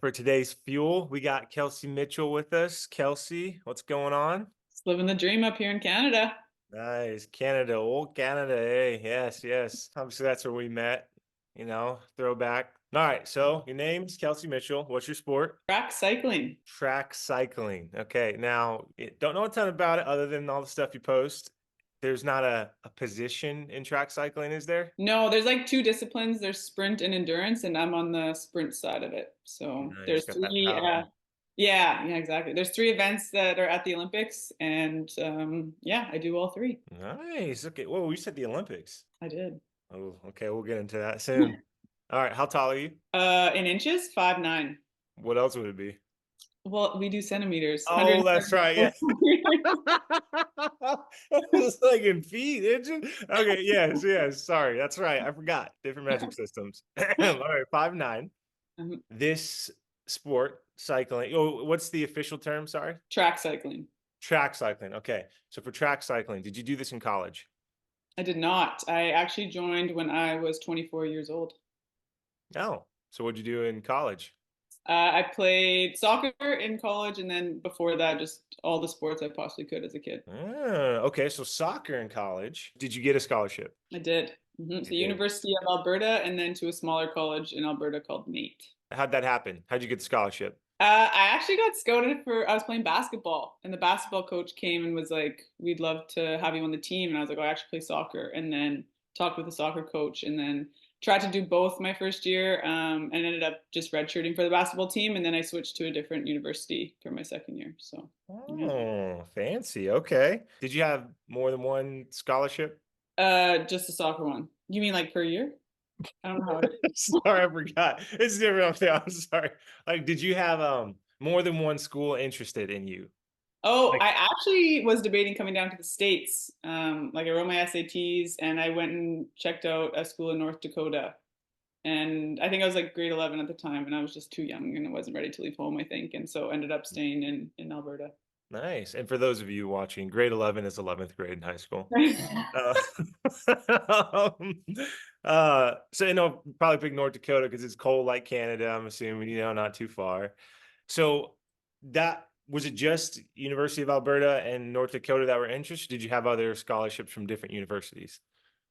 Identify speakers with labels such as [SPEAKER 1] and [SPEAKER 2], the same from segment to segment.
[SPEAKER 1] For today's fuel, we got Kelsey Mitchell with us. Kelsey, what's going on?
[SPEAKER 2] Just living the dream up here in Canada.
[SPEAKER 1] Nice. Canada, old Canada. Hey, yes, yes. Obviously, that's where we met, throwback. All right. So your name's Kelsey Mitchell. What's your sport?
[SPEAKER 2] Track cycling.
[SPEAKER 1] Track cycling. Okay. Now, don't know a ton about it other than all the stuff you post. There's not a position in track cycling, is there?
[SPEAKER 2] No, there's like two disciplines. There's sprint and endurance, and I'm on the sprint side of it. So
[SPEAKER 1] Nice.
[SPEAKER 2] there's
[SPEAKER 1] Got that
[SPEAKER 2] three.
[SPEAKER 1] power.
[SPEAKER 2] Yeah, exactly. There's three events that are at the Olympics, and yeah, I do all three.
[SPEAKER 1] Nice. Okay. Well, we said the Olympics.
[SPEAKER 2] I did.
[SPEAKER 1] Oh, okay. We'll get into that soon. All right. How tall are you?
[SPEAKER 2] In inches, 5'9".
[SPEAKER 1] What else would it be?
[SPEAKER 2] Well, we do centimeters.
[SPEAKER 1] Oh, that's right. Yeah.
[SPEAKER 2] 174.
[SPEAKER 1] It's like in feet, inches. Okay. Yes. Yes. Sorry. That's right. I forgot. Different metric systems. All right. 5'9".
[SPEAKER 2] Um,
[SPEAKER 1] This sport, cycling. Oh, what's the official term? Sorry.
[SPEAKER 2] Track cycling.
[SPEAKER 1] Track cycling. Okay. So for track cycling, did you do this in college?
[SPEAKER 2] I did not. I actually joined when I was 24 years old.
[SPEAKER 1] No. So what'd you do in college?
[SPEAKER 2] I played soccer in college, and then before that, just all the sports I possibly could as a kid.
[SPEAKER 1] Okay. So soccer in college. Did you get a scholarship?
[SPEAKER 2] I did.
[SPEAKER 1] You
[SPEAKER 2] So
[SPEAKER 1] did.
[SPEAKER 2] University of Alberta, and then to a smaller college in Alberta called NAIT.
[SPEAKER 1] How'd that happen? How'd you get the scholarship?
[SPEAKER 2] I actually got scouted for, I was playing basketball, and the basketball coach came and was like, "We'd love to have you on the team." And I was like, "Oh, I actually play soccer." And then talked with the soccer coach, and then tried to do both my first year, and ended up just redshirting for the basketball team. And then I switched to a different university for my second year. So, yeah.
[SPEAKER 1] Oh, fancy. Okay. Did you have more than one scholarship?
[SPEAKER 2] Just the soccer one. You mean like per year? I don't know how it is.
[SPEAKER 1] Sorry, I forgot. It's different. I'm sorry. Like, did you have more than one school interested in you?
[SPEAKER 2] Oh,
[SPEAKER 1] Like,
[SPEAKER 2] I actually was debating coming down to the States. Like I wrote my SATs and I went and checked out a school in North Dakota. And I think I was like grade 11 at the time, and I was just too young and I wasn't ready to leave home, I think. And so ended up staying in Alberta.
[SPEAKER 1] nice. And for those of you watching, grade 11 is 11th grade in high school. Uh, um, so probably pick North Dakota because it's cold like Canada, I'm assuming, not too far. So that was it just University of Alberta and North Dakota that were interested? Did you have other scholarships from different universities?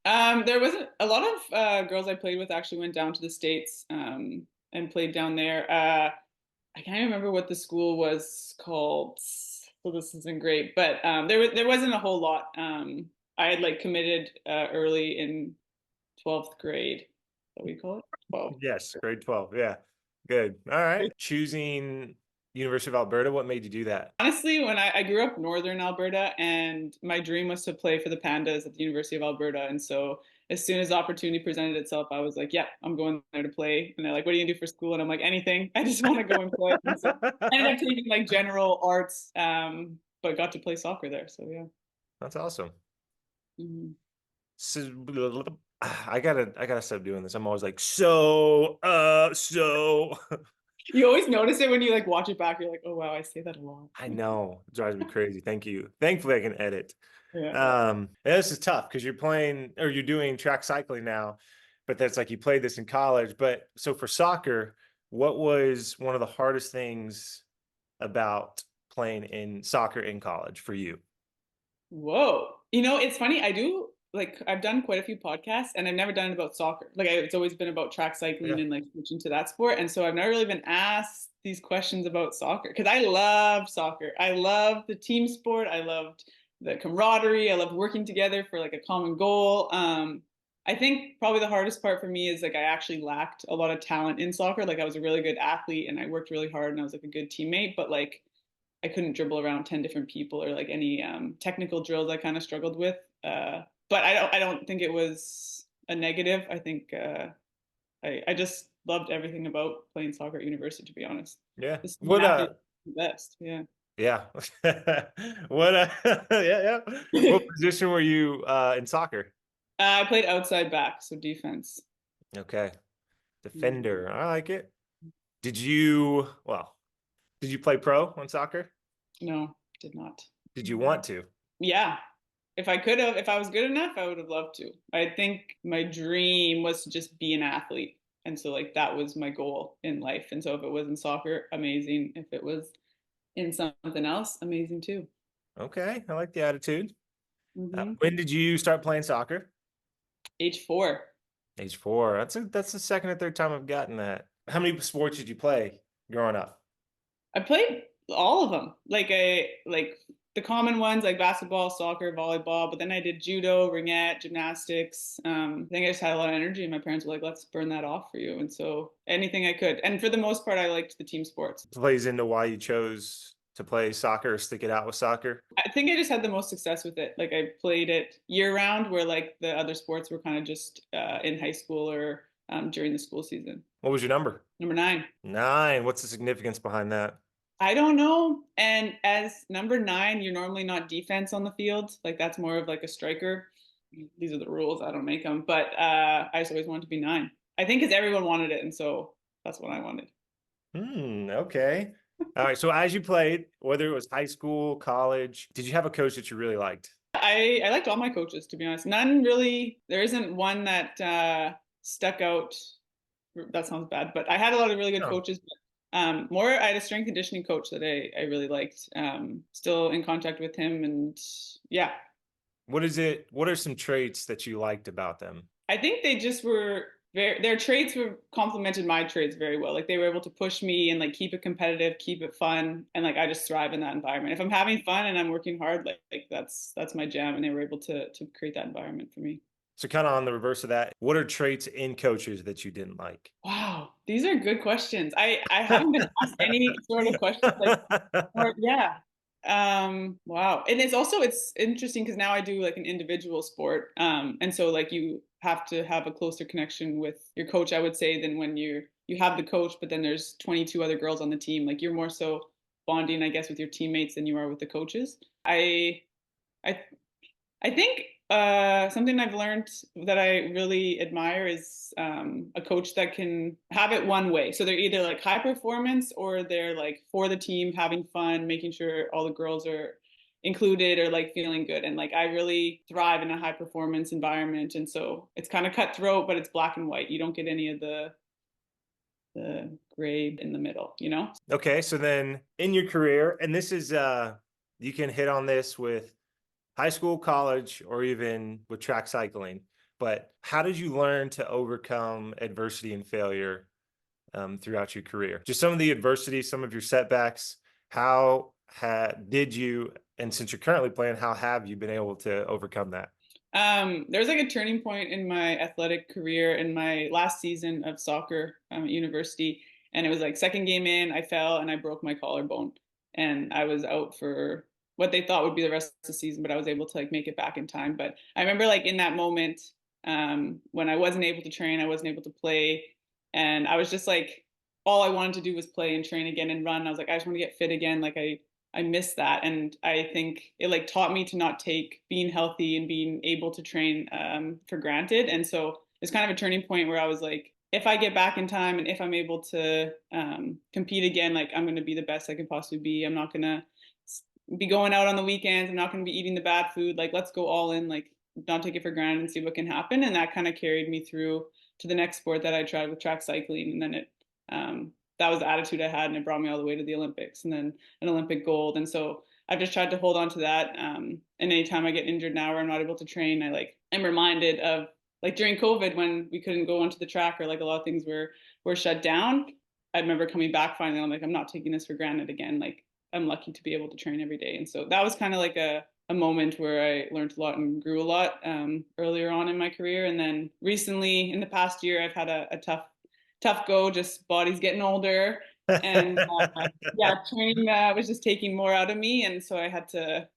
[SPEAKER 2] There was a lot of girls I played with actually went down to the States and played down there. I can't remember what the school was called, so this isn't great. But there wasn't a whole lot. I had like committed early in 12th grade. What do we call it? 12.
[SPEAKER 1] Yes, grade 12. Yeah. Good. All right. Choosing University of Alberta, what made you do that?
[SPEAKER 2] Honestly, when I grew up northern Alberta, and my dream was to play for the Pandas at the University of Alberta. And so as soon as the opportunity presented itself, I was like, yeah, I'm going there to play. And they're like, what are you gonna do for school? And I'm like, anything. I just want to go and play. And so I ended up taking like general arts, but got to play soccer there. So yeah.
[SPEAKER 1] That's awesome.
[SPEAKER 2] Mhm.
[SPEAKER 1] So I gotta stop doing this. I'm always like, so
[SPEAKER 2] You always notice it when you like watch it back. You're like, oh wow, I say that a lot.
[SPEAKER 1] I know it drives me crazy. Thank you. Thankfully I can edit.
[SPEAKER 2] Yeah.
[SPEAKER 1] And this is tough because you're playing or you're doing track cycling now, but that's like you played this in college. But so for soccer, what was one of the hardest things about playing in soccer in college for you?
[SPEAKER 2] Whoa. It's funny. I do like I've done quite a few podcasts and I've never done it about soccer. It's always been about track cycling
[SPEAKER 1] Yeah.
[SPEAKER 2] and like switching to that sport. And so I've never really been asked these questions about soccer because I love soccer. I love the team sport. I loved the camaraderie. I loved working together for like a common goal. I think probably the hardest part for me is like I actually lacked a lot of talent in soccer. Like I was a really good athlete and I worked really hard and I was like a good teammate, but like I couldn't dribble around 10 different people or like any technical drills I kind of struggled with. But I don't think it was a negative. I think I just loved everything about playing soccer at university, to be honest.
[SPEAKER 1] Yeah.
[SPEAKER 2] The student
[SPEAKER 1] What
[SPEAKER 2] athlete is the best. Yeah.
[SPEAKER 1] yeah. What yeah, yeah. What position were you in soccer?
[SPEAKER 2] I played outside back, so defense.
[SPEAKER 1] Okay.
[SPEAKER 2] Mm.
[SPEAKER 1] Defender. I like it. Did you play pro on soccer?
[SPEAKER 2] No, did not.
[SPEAKER 1] Did you want to?
[SPEAKER 2] Yeah. If I could have, if I was good enough, I would have loved to. I think my dream was to just be an athlete And so like that was my goal in life. And so if it was in soccer, amazing. If it was in something else, amazing too.
[SPEAKER 1] Okay, I like the attitude.
[SPEAKER 2] Hmm.
[SPEAKER 1] When did you start playing soccer?
[SPEAKER 2] Age 4.
[SPEAKER 1] Age 4. That's the second or third time I've gotten that. How many sports did you play growing up?
[SPEAKER 2] I played all of them. Like I like the common ones like basketball, soccer, volleyball, but then I did judo, ringette, gymnastics. I think I just had a lot of energy and my parents were like, let's burn that off for you. And so anything I could. And for the most part, I liked the team sports.
[SPEAKER 1] Plays into why you chose to play soccer or stick it out with soccer.
[SPEAKER 2] I think I just had the most success with it. Like I played it year round, where like the other sports were kind of just in high school or during the school season.
[SPEAKER 1] What was your number?
[SPEAKER 2] Number 9.
[SPEAKER 1] 9. What's the significance behind that?
[SPEAKER 2] I don't know. And as number 9, you're normally not defense on the field. Like that's more of like a striker. These are the rules. I don't make them. But I just always wanted to be 9. I think because everyone wanted it, and so that's what I wanted.
[SPEAKER 1] Okay. All right. So as you played, whether it was high school, college, did you have a coach that you really liked?
[SPEAKER 2] I liked all my coaches, to be honest. None really. There isn't one that stuck out. That sounds bad, but I had a lot of really good
[SPEAKER 1] No.
[SPEAKER 2] coaches. More, I had a strength conditioning coach that I really liked. Still in contact with him, and yeah,
[SPEAKER 1] What is it? What are some traits that you liked about them?
[SPEAKER 2] I think they just were very. Their traits were complemented my traits very well. Like they were able to push me and like keep it competitive, keep it fun, and like I just thrive in that environment. If I'm having fun and I'm working hard, like that's my jam, and they were able to create that environment for me.
[SPEAKER 1] So kind of on the reverse of that, what are traits in coaches that you didn't like?
[SPEAKER 2] Wow, these are good questions. I haven't been asked any sort of questions like, or yeah. Wow. And it's interesting because now I do like an individual sport. And so like you have to have a closer connection with your coach, I would say, than when you have the coach, but then there's 22 other girls on the team. Like you're more so bonding, I guess, with your teammates than you are with the coaches. I I think something I've learned that I really admire is a coach that can have it one way. So they're either like high performance or they're like for the team, having fun, making sure all the girls are included or like feeling good. And like I really thrive in a high performance environment. And so it's kind of cutthroat, but it's black and white. You don't get any of the gray in the middle, you know?
[SPEAKER 1] Okay, so then in your career, and this is you can hit on this with high school, college, or even with track cycling. But how did you learn to overcome adversity and failure throughout your career? Just some of the adversity, some of your setbacks. Did you, and since you're currently playing, how have you been able to overcome that?
[SPEAKER 2] There was like a turning point in my athletic career in my last season of soccer at university. And it was like second game in, I fell and I broke my collarbone. And I was out for what they thought would be the rest of the season, but I was able to like make it back in time. But I remember like in that moment, when I wasn't able to train, I wasn't able to play. And I was just like, all I wanted to do was play and train again and run. I was like, I just want to get fit again. Like I miss that. And I think it like taught me to not take being healthy and being able to train for granted. And so it's kind of a turning point where I was like, if I get back in time and if I'm able to compete again, like I'm going to be the best I can possibly be. I'm not going to be going out on the weekends. I'm not going to be eating the bad food. Like, let's go all in, like not take it for granted and see what can happen. And that kind of carried me through to the next sport that I tried with track cycling. And then that was the attitude I had, and it brought me all the way to the Olympics and then an Olympic gold. And so I've just tried to hold on to that. And anytime I get injured now or I'm not able to train, I like am reminded of like during COVID when we couldn't go onto the track or like a lot of things were shut down. I remember coming back finally. I'm like, I'm not taking this for granted again. Like I'm lucky to be able to train every day. And so that was kind of like a moment where I learned a lot and grew a lot earlier on in my career. And then recently, in the past year, I've had a tough go. Just body's getting older, and yeah, training was just taking more out of me, and so I had to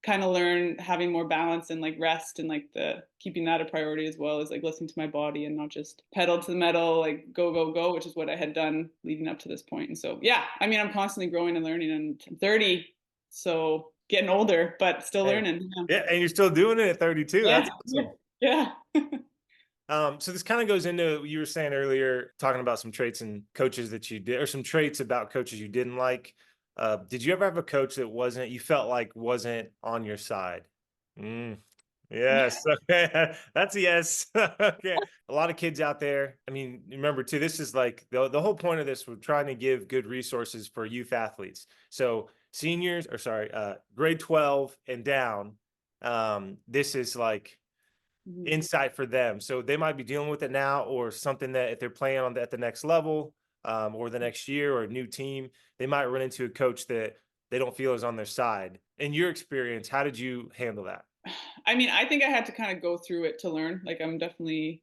[SPEAKER 2] kind of learn having more balance and like rest and like the keeping that a priority as well as like listening to my body and not just pedal to the metal like go go go, which is what I had done leading up to this point. And so yeah, I mean I'm constantly growing and learning, and I'm 30, so getting older but still
[SPEAKER 1] Hey,
[SPEAKER 2] learning. Yeah,
[SPEAKER 1] yeah, and you're still doing it at 32.
[SPEAKER 2] yeah,
[SPEAKER 1] That's
[SPEAKER 2] yeah.
[SPEAKER 1] awesome.
[SPEAKER 2] Yeah.
[SPEAKER 1] So this kind of goes into what you were saying earlier, talking about some traits and coaches that you did, or some traits about coaches you didn't like. Did you ever have a coach that you felt like wasn't on your side? Mm, Yes. Okay. That's a yes. Okay. A lot of kids out there. I mean, remember too, this is like the whole point of this, we're trying to give good resources for youth athletes. So seniors, or sorry, grade 12 and down, this is like
[SPEAKER 2] Mhm.
[SPEAKER 1] insight for them. So they might be dealing with it now, or something that if they're playing on at the next level, or the next year, or a new team, they might run into a coach that they don't feel is on their side. In your experience, how did you handle that?
[SPEAKER 2] I mean, I think I had to kind of go through it to learn. Like, I'm definitely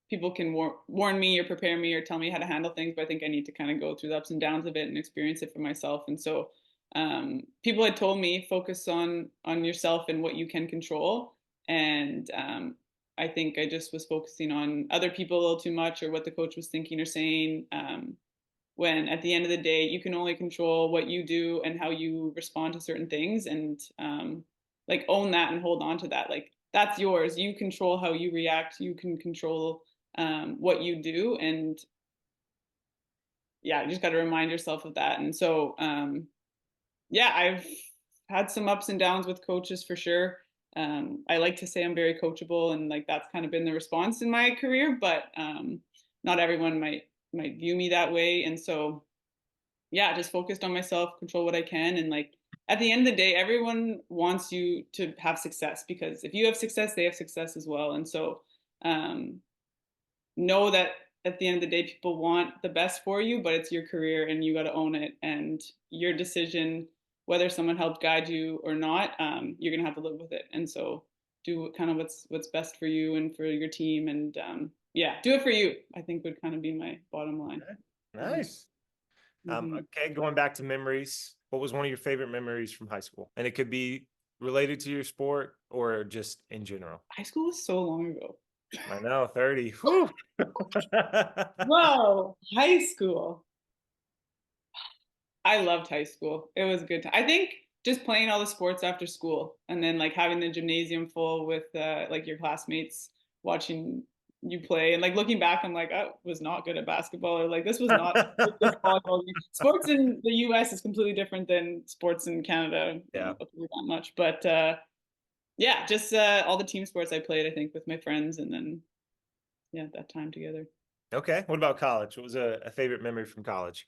[SPEAKER 2] people can warn me or prepare me or tell me how to handle things, but I think I need to kind of go through the ups and downs of it and experience it for myself. And so, people had told me focus on yourself and what you can control. And I think I just was focusing on other people a little too much, or what the coach was thinking or saying. When at the end of the day, you can only control what you do and how you respond to certain things, and like, own that and hold on to that. Like, that's yours. You control how you react. You can control what you do, and yeah, you just got to remind yourself of that. And so, yeah, I've had some ups and downs with coaches for sure. I like to say I'm very coachable, and like that's kind of been the response in my career, but not everyone might view me that way. And so, yeah, just focused on myself, control what I can, and like at the end of the day, everyone wants you to have success, because if you have success, they have success as well. And so, um, know that at the end of the day, people want the best for you, but it's your career and you got to own it. And your decision, whether someone helped guide you or not, you're gonna have to live with it. And so, do kind of what's best for you and for your team, and yeah, do it for you. I think would kind of be my bottom line.
[SPEAKER 1] Okay.
[SPEAKER 2] Mhm.
[SPEAKER 1] Nice.
[SPEAKER 2] Mhm.
[SPEAKER 1] Okay, going back to memories, what was one of your favorite memories from high school? And it could be related to your sport or just in general.
[SPEAKER 2] High school was so long ago.
[SPEAKER 1] I know, 30. Whew.
[SPEAKER 2] Whoa, high school. I loved high school. It was a good time. I think just playing all the sports after school, and then like having the gymnasium full with like your classmates watching you play, and like looking back, I'm like, I was not good at basketball, or like this was not this volleyball game. Sports in the US is completely different than sports in Canada. I don't know
[SPEAKER 1] Yeah.
[SPEAKER 2] if I'll tell you that much, but yeah, just all the team sports I played, I think, with my friends, and then yeah, that time together.
[SPEAKER 1] Okay. What about college? What was a favorite memory from college?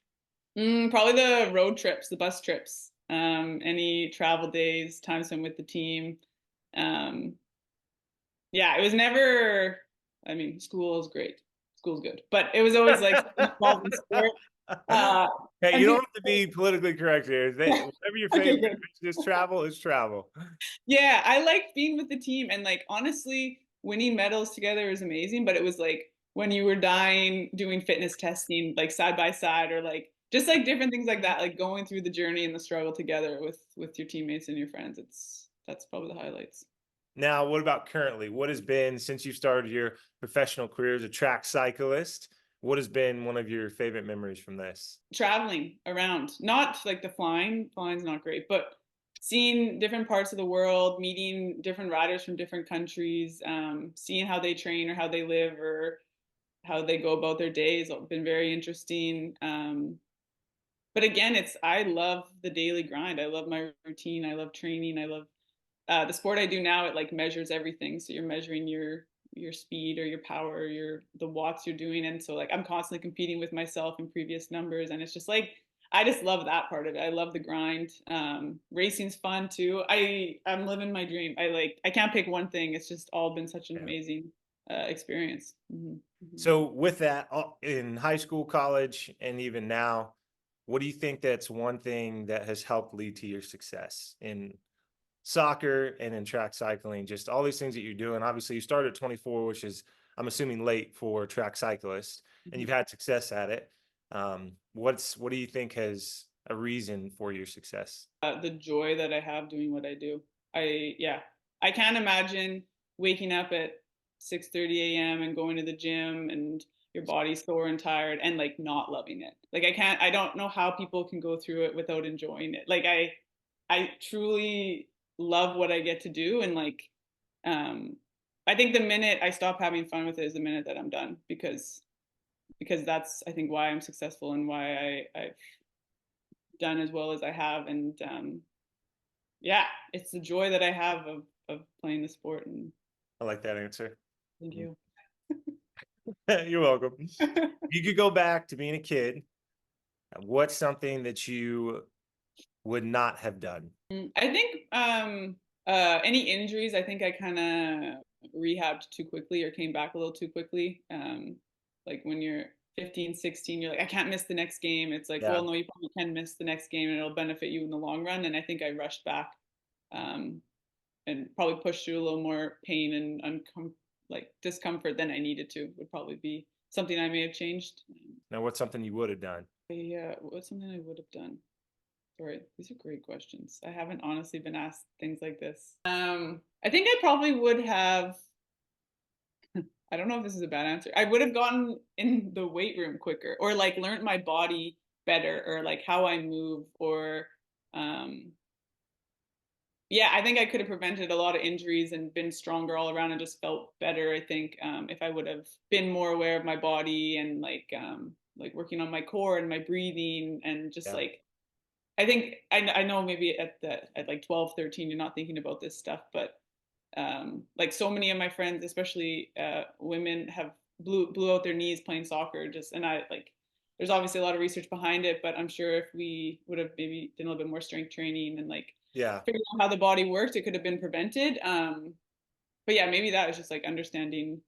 [SPEAKER 2] Probably the road trips, the bus trips, any travel days, time spent with the team. Um, yeah, it was never. I mean, school is great. School's good, but it was always like involved in sport. Uh,
[SPEAKER 1] Hey,
[SPEAKER 2] and
[SPEAKER 1] you don't
[SPEAKER 2] people,
[SPEAKER 1] have to be politically correct here. Whatever your
[SPEAKER 2] okay,
[SPEAKER 1] favorite,
[SPEAKER 2] good.
[SPEAKER 1] just travel is travel.
[SPEAKER 2] Yeah, I liked being with the team, and like honestly, winning medals together is amazing. But it was like when you were dying, doing fitness testing, like side by side, or like just like different things like that, like going through the journey and the struggle together with your teammates and your friends. That's probably the highlights.
[SPEAKER 1] Now, what about currently? What has been, since you started your professional career as a track cyclist, what has been one of your favorite memories from this?
[SPEAKER 2] Traveling around, not like the flying. Flying's not great, but seeing different parts of the world, meeting different riders from different countries, seeing how they train or how they live or how they go about their days have been very interesting. But again, it's I love the daily grind. I love my routine. I love training. I love the sport I do now. It like measures everything. So you're measuring your speed or your power, or your the watts you're doing, and so like I'm constantly competing with myself in previous numbers, and it's just like I just love that part of it. I love the grind. Racing's fun too. I'm living my dream. I can't pick one thing. It's just all been such an
[SPEAKER 1] Yeah.
[SPEAKER 2] amazing experience.
[SPEAKER 1] So, with that, in high school, college, and even now, what do you think that's one thing that has helped lead to your success in soccer and in track cycling? Just all these things that you're doing. Obviously, you started at 24, which is, I'm assuming, late for track cyclists, and
[SPEAKER 2] Mhm.
[SPEAKER 1] you've had success at it. What do you think has a reason for your success?
[SPEAKER 2] The joy that I have doing what I do. Yeah, I can't imagine waking up at 6:30 a.m. and going to the gym and your body's sore and tired and like not loving it. Like I don't know how people can go through it without enjoying it. Like I truly love what I get to do, and like um I think the minute I stop having fun with it is the minute that I'm done, because that's I think why I'm successful and why I've done as well as I have. And yeah, it's the joy that I have of of playing the sport. And
[SPEAKER 1] I like that answer.
[SPEAKER 2] thank you.
[SPEAKER 1] You're welcome. You could go back to being a kid. What's something that you would not have done?
[SPEAKER 2] I think any injuries, I think I kind of rehabbed too quickly or came back a little too quickly. Like when you're 15, 16, you're like, I can't miss the next game. It's like,
[SPEAKER 1] Yeah.
[SPEAKER 2] well, no, you probably can miss the next game and it'll benefit you in the long run. And I think I rushed back um, and probably pushed through a little more pain and like discomfort than I needed to, would probably be something I may have changed.
[SPEAKER 1] Now, what's something you would have done?
[SPEAKER 2] What's something I would have done? Sorry, these are great questions. I haven't honestly been asked things like this. I think I probably would have. I don't know if this is a bad answer. I would have gotten in the weight room quicker, or like learned my body better, or like how I move, or um, yeah, I think I could have prevented a lot of injuries and been stronger all around and just felt better. I think if I would have been more aware of my body and like working on my core and my breathing and just
[SPEAKER 1] Yeah.
[SPEAKER 2] like I think I know maybe at like 12, 13, you're not thinking about this stuff, but like so many of my friends, especially women, have blew out their knees playing soccer. Just and I like, there's obviously a lot of research behind it, but I'm sure if we would have maybe done a little bit more strength training and like
[SPEAKER 1] Yeah.
[SPEAKER 2] figured out how the body worked, it could have been prevented. But yeah, maybe that was just like understanding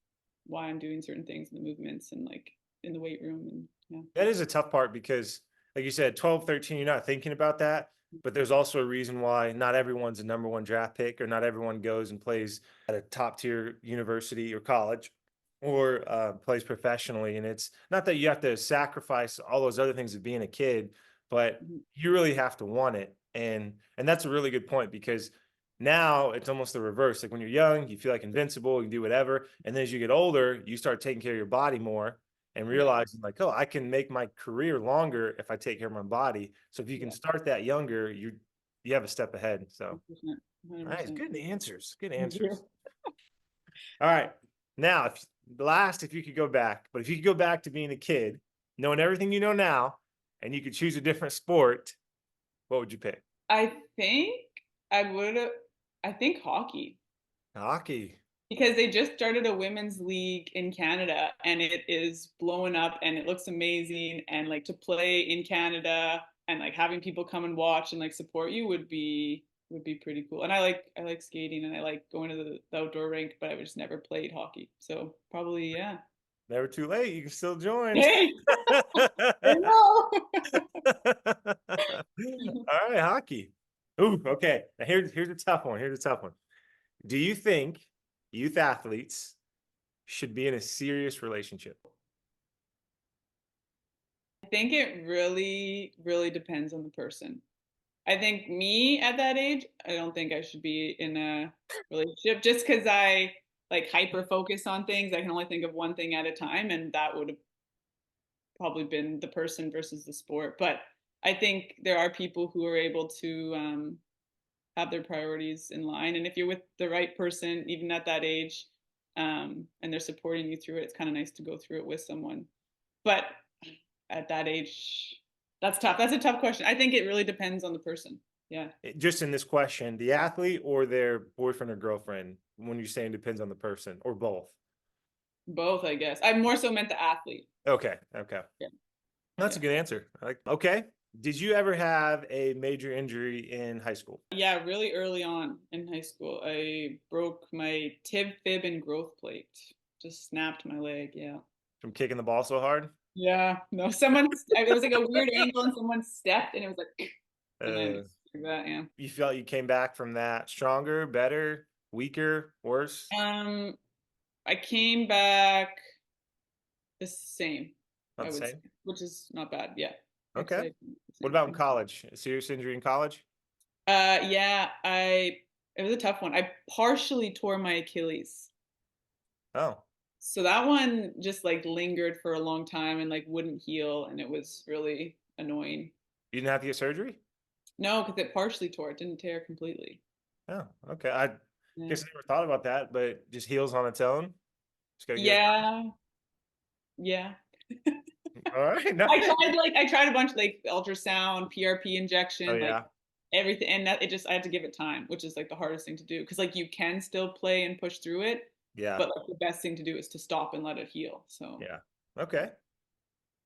[SPEAKER 2] why I'm doing certain things in the movements and like in the weight room and yeah.
[SPEAKER 1] That is a tough part because, like you said, 12, 13, you're not thinking about that. But there's also a reason why not everyone's a number one draft pick, or not everyone goes and plays at a top tier university or college, or plays professionally. And it's not that you have to sacrifice all those other things of being a kid, but
[SPEAKER 2] Mhm.
[SPEAKER 1] you really have to want it. And that's a really good point, because now it's almost the reverse. Like when you're young, you feel like invincible, you can do whatever. And then as you get older, you start taking care of your body more and
[SPEAKER 2] Yeah,
[SPEAKER 1] realizing like, oh, I can make my career longer if I take care of my body. So if you can
[SPEAKER 2] yeah,
[SPEAKER 1] start that younger, you have a step ahead. So
[SPEAKER 2] 100%,
[SPEAKER 1] nice,
[SPEAKER 2] 100%.
[SPEAKER 1] good answers. Good
[SPEAKER 2] Thank
[SPEAKER 1] answers.
[SPEAKER 2] you.
[SPEAKER 1] All right. Now, if you could go back, but if you could go back to being a kid, knowing everything you know now, and you could choose a different sport, what would you pick?
[SPEAKER 2] I think I would have. I think hockey
[SPEAKER 1] Hockey.
[SPEAKER 2] because they just started a women's league in Canada and it is blowing up and it looks amazing and like to play in Canada and like having people come and watch and like support you would be pretty cool. And I like skating and I like going to the outdoor rink, but I've just never played hockey. So probably yeah.
[SPEAKER 1] Never too late. You can still join.
[SPEAKER 2] Hey, I know.
[SPEAKER 1] All right, hockey. Ooh, okay. Now here's a tough one. Here's a tough one. Do you think youth athletes should be in a serious relationship?
[SPEAKER 2] I think it really, really depends on the person. I think me at that age, I don't think I should be in a relationship just because I like hyper focus on things. I can only think of one thing at a time, and that would have probably been the person versus the sport. But I think there are people who are able to have their priorities in line, and if you're with the right person, even at that age, and they're supporting you through it, it's kind of nice to go through it with someone. But at that age, that's tough. That's a tough question. I think it really depends on the person. Yeah.
[SPEAKER 1] Just in this question, the athlete or their boyfriend or girlfriend, when you're saying depends on the person, or both?
[SPEAKER 2] Both, I guess. I more so meant the athlete.
[SPEAKER 1] Okay, okay.
[SPEAKER 2] Yeah.
[SPEAKER 1] That's
[SPEAKER 2] Yeah.
[SPEAKER 1] a good answer. Okay. Did you ever have a major injury in high school?
[SPEAKER 2] Yeah, really early on in high school, I broke my tib, fib, and growth plate. Just snapped my leg. Yeah.
[SPEAKER 1] From kicking the ball so hard?
[SPEAKER 2] Yeah. No, it was like a weird angle and someone stepped and it was like, and then
[SPEAKER 1] Uh,
[SPEAKER 2] it's like that. Yeah.
[SPEAKER 1] you felt you came back from that stronger, better, weaker, worse?
[SPEAKER 2] Um, I came back the same,
[SPEAKER 1] Not
[SPEAKER 2] I
[SPEAKER 1] the
[SPEAKER 2] would say,
[SPEAKER 1] same?
[SPEAKER 2] which is not bad. Yeah. I'd
[SPEAKER 1] Okay.
[SPEAKER 2] say the
[SPEAKER 1] What
[SPEAKER 2] same
[SPEAKER 1] about in
[SPEAKER 2] thing.
[SPEAKER 1] college? A serious injury in college?
[SPEAKER 2] Yeah, it was a tough one. I partially tore my Achilles.
[SPEAKER 1] Oh,
[SPEAKER 2] So that one just like lingered for a long time and like wouldn't heal and it was really annoying.
[SPEAKER 1] you didn't have to get surgery?
[SPEAKER 2] No, because it partially tore. It didn't tear completely.
[SPEAKER 1] Oh, okay. I
[SPEAKER 2] Yeah.
[SPEAKER 1] guess I never thought about that, but it just heals on its own. Just gotta get
[SPEAKER 2] Yeah. Yeah.
[SPEAKER 1] it. All right. No.
[SPEAKER 2] I tried a bunch like ultrasound, PRP
[SPEAKER 1] Oh
[SPEAKER 2] injection, like
[SPEAKER 1] yeah.
[SPEAKER 2] everything, and that it just I had to give it time, which is like the hardest thing to do because like you can still play and push through it,
[SPEAKER 1] Yeah.
[SPEAKER 2] but like the best thing to do is to stop and let it heal. So
[SPEAKER 1] Yeah. Okay.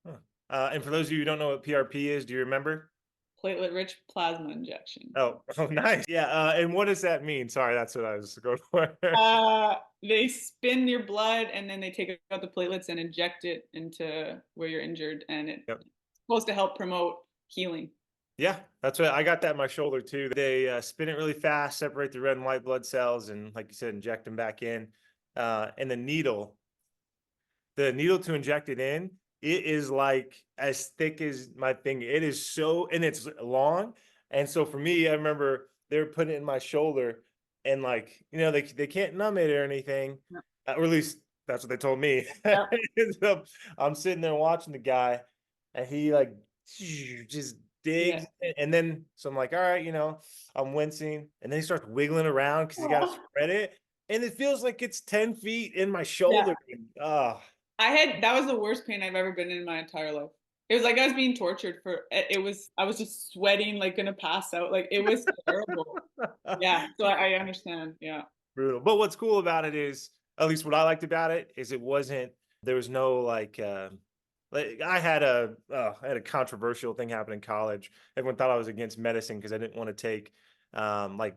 [SPEAKER 1] Huh. And for those of you who don't know what PRP is, do you remember?
[SPEAKER 2] platelet rich plasma injection.
[SPEAKER 1] Oh, oh, nice. Yeah. And what does that mean? Sorry, that's what I was going for.
[SPEAKER 2] They spin your blood and then they take out the platelets and inject it into where you're injured, and it's
[SPEAKER 1] Yep.
[SPEAKER 2] supposed to help promote healing.
[SPEAKER 1] Yeah, that's what I got that in my shoulder too. They spin it really fast, separate the red and white blood cells, and like you said, inject them back in. And the needle to inject it in, it is like as thick as my finger. It is so, and it's long. And so for me, I remember they were putting it in my shoulder, and like, they can't numb it or anything,
[SPEAKER 2] Yep.
[SPEAKER 1] or at least that's what they told me.
[SPEAKER 2] Yep.
[SPEAKER 1] So I'm sitting there watching the guy, and he like just
[SPEAKER 2] Yeah.
[SPEAKER 1] digs, and then so I'm like, all right, I'm wincing, and then he starts wiggling around because he got to
[SPEAKER 2] Oh.
[SPEAKER 1] spread it, and it feels like it's 10 feet in my
[SPEAKER 2] Yeah.
[SPEAKER 1] shoulder. Ah,
[SPEAKER 2] That was the worst pain I've ever been in my entire life. It was like I was being tortured for it was I was just sweating like gonna pass out. Like it was terrible. Yeah. So I understand. Yeah.
[SPEAKER 1] brutal. But what's cool about it is, at least what I liked about it, is it wasn't, there was no like I had a controversial thing happen in college. Everyone thought I was against medicine because I didn't want to take like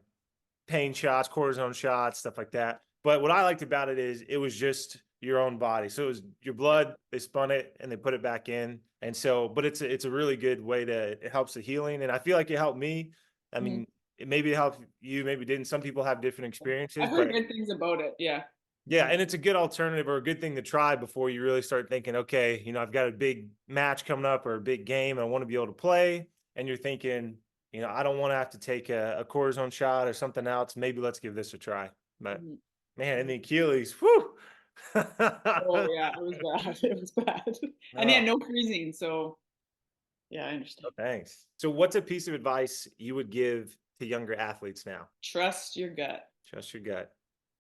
[SPEAKER 1] pain shots, cortisone shots, stuff like that. But what I liked about it is it was just your own body. So it was your blood, they spun it and they put it back in. And so, but it's a really good way it helps the healing. And I feel like it helped me. I
[SPEAKER 2] Mhm.
[SPEAKER 1] mean, maybe it helped you, maybe it didn't. Some people have different
[SPEAKER 2] I've
[SPEAKER 1] experiences,
[SPEAKER 2] heard
[SPEAKER 1] but
[SPEAKER 2] good things about it. Yeah.
[SPEAKER 1] yeah,
[SPEAKER 2] Mhm.
[SPEAKER 1] and it's a good alternative or a good thing to try before you really start thinking, okay, I've got a big match coming up or a big game and I want to be able to play. And you're thinking, I don't want to have to take a cortisone shot or something else. Maybe let's give this a try. But
[SPEAKER 2] Mhm.
[SPEAKER 1] man, and
[SPEAKER 2] Mhm.
[SPEAKER 1] the Achilles, whew.
[SPEAKER 2] Oh yeah, it was bad. It was bad. And yeah,
[SPEAKER 1] Oh,
[SPEAKER 2] no freezing. So yeah, I
[SPEAKER 1] oh,
[SPEAKER 2] understand.
[SPEAKER 1] thanks. So what's a piece of advice you would give to younger athletes now?
[SPEAKER 2] Trust your gut.
[SPEAKER 1] Trust your gut.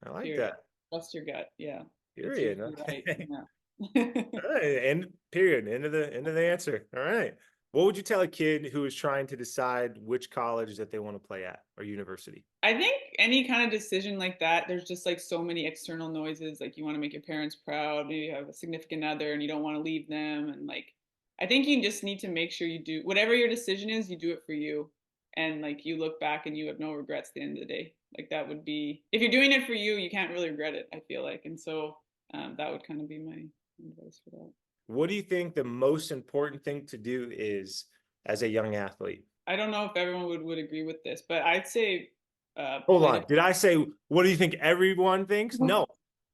[SPEAKER 1] I like
[SPEAKER 2] Period.
[SPEAKER 1] that.
[SPEAKER 2] Trust your gut. Yeah. It's
[SPEAKER 1] Period.
[SPEAKER 2] usually right.
[SPEAKER 1] Okay.
[SPEAKER 2] Yeah.
[SPEAKER 1] All right, end period. End of the answer. All right. What would you tell a kid who is trying to decide which college that they want to play at or university?
[SPEAKER 2] I think any kind of decision like that, there's just like so many external noises. Like you want to make your parents proud, maybe you have a significant other and you don't want to leave them. And like, I think you just need to make sure you do whatever your decision is, you do it for you. And like you look back and you have no regrets at the end of the day. Like that would be, if you're doing it for you, you can't really regret it, I feel like. And so that would kind of be my advice for that.
[SPEAKER 1] What do you think the most important thing to do is as a young athlete?
[SPEAKER 2] I don't know if everyone would agree with this, but I'd say
[SPEAKER 1] Hold
[SPEAKER 2] play to
[SPEAKER 1] on. Did I say, what do you think everyone thinks? No.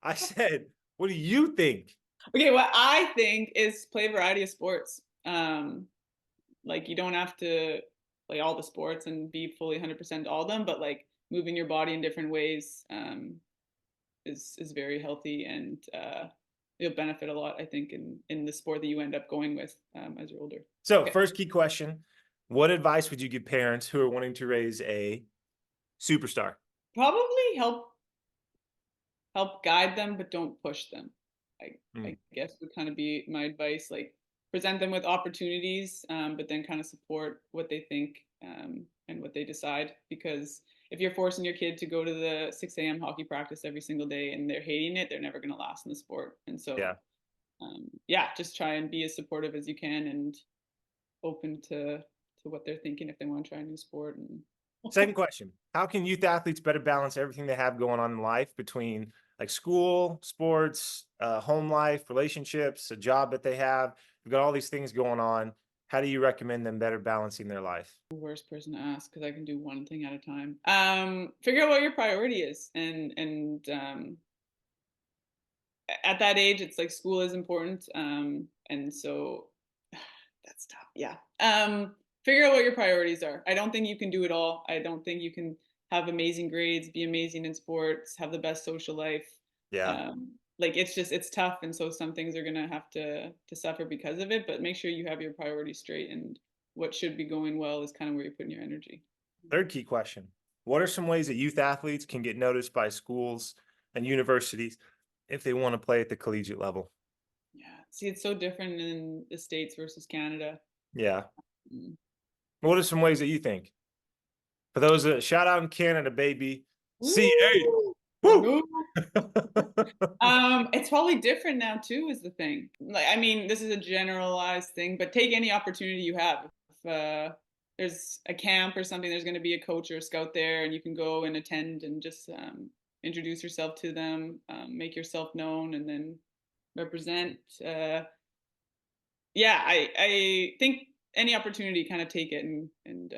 [SPEAKER 1] I said, what do you think?
[SPEAKER 2] Okay, what I think is play a variety of sports. Like you don't have to play all the sports and be fully 100% all of them, but like moving your body in different ways is very healthy, and you'll benefit a lot, I think, in the sport that you end up going with as you're older.
[SPEAKER 1] So,
[SPEAKER 2] Okay.
[SPEAKER 1] first key question, what advice would you give parents who are wanting to raise a superstar?
[SPEAKER 2] Probably help guide them, but don't push them. I
[SPEAKER 1] Mm,
[SPEAKER 2] guess would kind of be my advice. Like present them with opportunities, but then kind of support what they think and what they decide. Because if you're forcing your kid to go to the 6 a.m. hockey practice every single day and they're hating it, they're never going to last in the sport. And
[SPEAKER 1] yeah.
[SPEAKER 2] so, yeah, just try and be as supportive as you can and open to what they're thinking if they want to try a new sport. And
[SPEAKER 1] Second question, how can youth athletes better balance everything they have going on in life between like school, sports, home life, relationships, a job that they have? We've got all these things going on. How do you recommend them better balancing their life?
[SPEAKER 2] worst person to ask because I can do one thing at a time. Figure out what your priority is, and at that age, it's like school is important, and so that's tough. Yeah. Figure out what your priorities are. I don't think you can do it all. I don't think you can have amazing grades, be amazing in sports, have the best social life.
[SPEAKER 1] Yeah.
[SPEAKER 2] Like it's tough, and so some things are gonna have to suffer because of it. But make sure you have your priorities straight, and what should be going well is kind of where you're putting your energy.
[SPEAKER 1] Third key question, what are some ways that youth athletes can get noticed by schools and universities if they want to play at the collegiate level?
[SPEAKER 2] Yeah. See, it's so different in the States versus Canada.
[SPEAKER 1] Yeah.
[SPEAKER 2] Mm.
[SPEAKER 1] What are some ways that you think? For those shout out in Canada, baby. CA.
[SPEAKER 2] Woo!
[SPEAKER 1] Woo!
[SPEAKER 2] Woo! It's probably different now too, is the thing. Like, I mean, this is a generalized thing, but take any opportunity you have. If there's a camp or something, there's going to be a coach or a scout there, and you can go and attend and just introduce yourself to them, make yourself known, and then represent. Yeah, I think any opportunity, kind of take it, and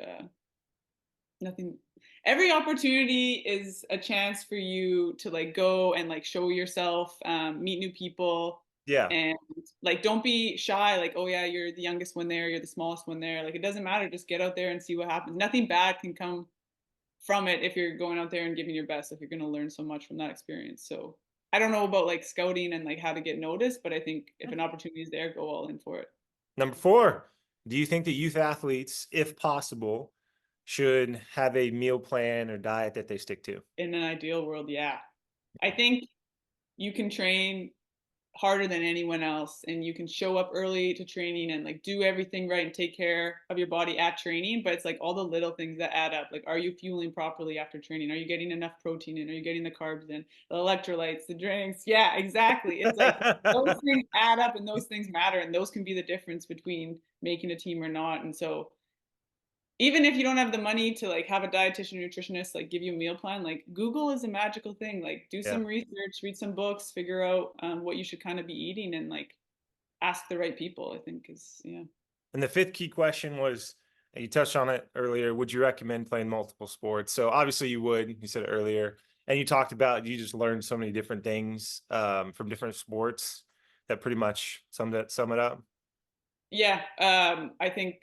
[SPEAKER 2] nothing. Every opportunity is a chance for you to like go and like show yourself, meet new people,
[SPEAKER 1] Yeah.
[SPEAKER 2] and like don't be shy. Like, oh yeah, you're the youngest one there, you're the smallest one there. Like, it doesn't matter. Just get out there and see what happens. Nothing bad can come from it if you're going out there and giving your best. If you're going to learn so much from that experience. So I don't know about like scouting and like how to get noticed, but I think if an opportunity is there, go all in for it.
[SPEAKER 1] Number 4, do you think that youth athletes, if possible, should have a meal plan or diet that they stick to?
[SPEAKER 2] In an ideal world, yeah. I think you can train harder than anyone else, and you can show up early to training and like do everything right and take care of your body at training, but it's like all the little things that add up. Like, are you fueling properly after training? Are you getting enough protein in? Are you getting the carbs in, the electrolytes, the drinks? Yeah, exactly. It's like those things add up and those things matter, and those can be the difference between making a team or not. And so even if you don't have the money to like have a dietitian or nutritionist like give you a meal plan, like Google is a magical thing. Like, do
[SPEAKER 1] Yeah.
[SPEAKER 2] some research, read some books, figure out what you should kind of be eating, and like ask the right people, I think, is, yeah.
[SPEAKER 1] And the 5th key question was, you touched on it earlier, would you recommend playing multiple sports? So obviously you would. You said it earlier. And you talked about you just learned so many different things from different sports that pretty much sum it up.
[SPEAKER 2] Yeah, I think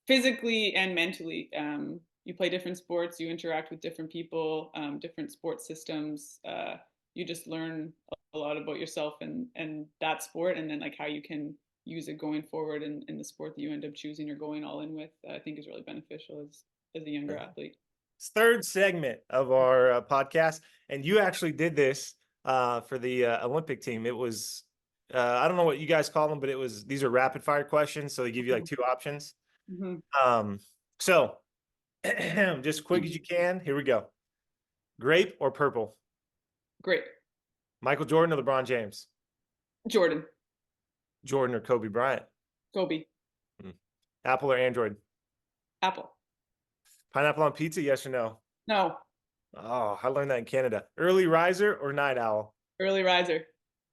[SPEAKER 2] physically and mentally, you play different sports, you interact with different people, different sports systems. You just learn a lot about yourself and that sport, and then like how you can use it going forward in the sport that you end up choosing or going all in with. I think is really beneficial as a younger athlete.
[SPEAKER 1] It's 3rd segment of our podcast, and you actually did this for the Olympic team. It was I don't know what you guys call them, but these are rapid fire questions, so they give you like 2 options.
[SPEAKER 2] Mm-hmm.
[SPEAKER 1] So just quick as you can. Here we go. Grape or purple?
[SPEAKER 2] Great.
[SPEAKER 1] Michael Jordan or LeBron James?
[SPEAKER 2] Jordan.
[SPEAKER 1] Jordan or Kobe Bryant?
[SPEAKER 2] Kobe.
[SPEAKER 1] Apple or Android?
[SPEAKER 2] Apple.
[SPEAKER 1] Pineapple on pizza, yes or no?
[SPEAKER 2] No.
[SPEAKER 1] Oh, I learned that in Canada. Early riser or night owl?
[SPEAKER 2] Early riser.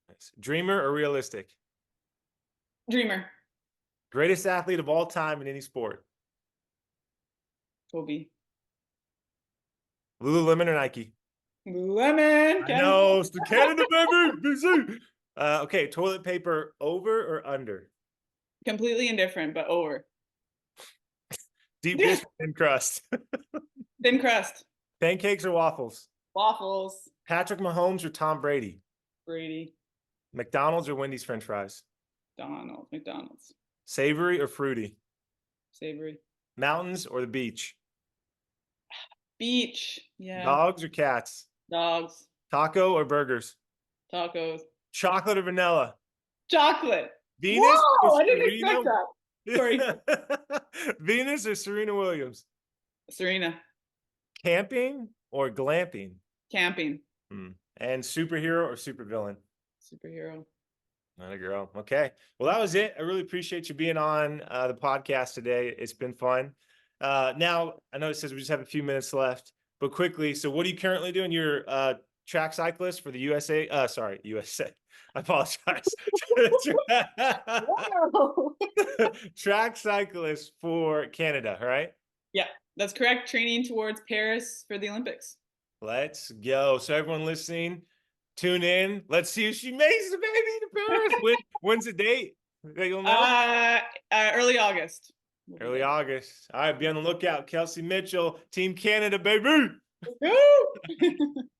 [SPEAKER 1] Nice. Dreamer or realistic?
[SPEAKER 2] Dreamer.
[SPEAKER 1] Greatest athlete of all time in any sport?
[SPEAKER 2] Kobe.
[SPEAKER 1] Lululemon or Nike?
[SPEAKER 2] Lemon.
[SPEAKER 1] I know, it's the Canada, baby. BC. Okay, toilet paper over or under?
[SPEAKER 2] Completely indifferent, but over.
[SPEAKER 1] Deep dish or thin crust?
[SPEAKER 2] Thin crust.
[SPEAKER 1] Pancakes or waffles?
[SPEAKER 2] Waffles.
[SPEAKER 1] Patrick Mahomes or Tom Brady?
[SPEAKER 2] Brady.
[SPEAKER 1] McDonald's or Wendy's French fries?
[SPEAKER 2] McDonald's.
[SPEAKER 1] Savory or fruity?
[SPEAKER 2] Savory.
[SPEAKER 1] Mountains or the beach?
[SPEAKER 2] Beach. Yeah.
[SPEAKER 1] Dogs or cats?
[SPEAKER 2] Dogs.
[SPEAKER 1] Taco or burgers?
[SPEAKER 2] Tacos.
[SPEAKER 1] Chocolate or vanilla?
[SPEAKER 2] Chocolate.
[SPEAKER 1] Venus
[SPEAKER 2] Whoa!
[SPEAKER 1] or
[SPEAKER 2] I didn't expect that. Sorry.
[SPEAKER 1] Venus or Serena Williams?
[SPEAKER 2] Serena.
[SPEAKER 1] Camping or glamping?
[SPEAKER 2] Camping.
[SPEAKER 1] And superhero or supervillain?
[SPEAKER 2] Superhero.
[SPEAKER 1] Not a girl. Okay. Well, that was it. I really appreciate you being on the podcast today. It's been fun. Now, I know it says we just have a few minutes left, but quickly. So what are you currently doing? You're track cyclist for the USA. Sorry, USA. I apologize.
[SPEAKER 2] Wow.
[SPEAKER 1] Track cyclist for Canada, right?
[SPEAKER 2] Yeah, that's correct. Training towards Paris for the Olympics.
[SPEAKER 1] Let's go. So everyone listening, tune in. Let's see if she makes the baby to Paris. When's the date? You'll know?
[SPEAKER 2] Early August.
[SPEAKER 1] Early August. All right, be on the lookout. Kelsey Mitchell, Team Canada, baby.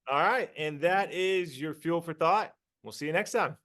[SPEAKER 1] All right, and that is your fuel for thought. We'll see you next time.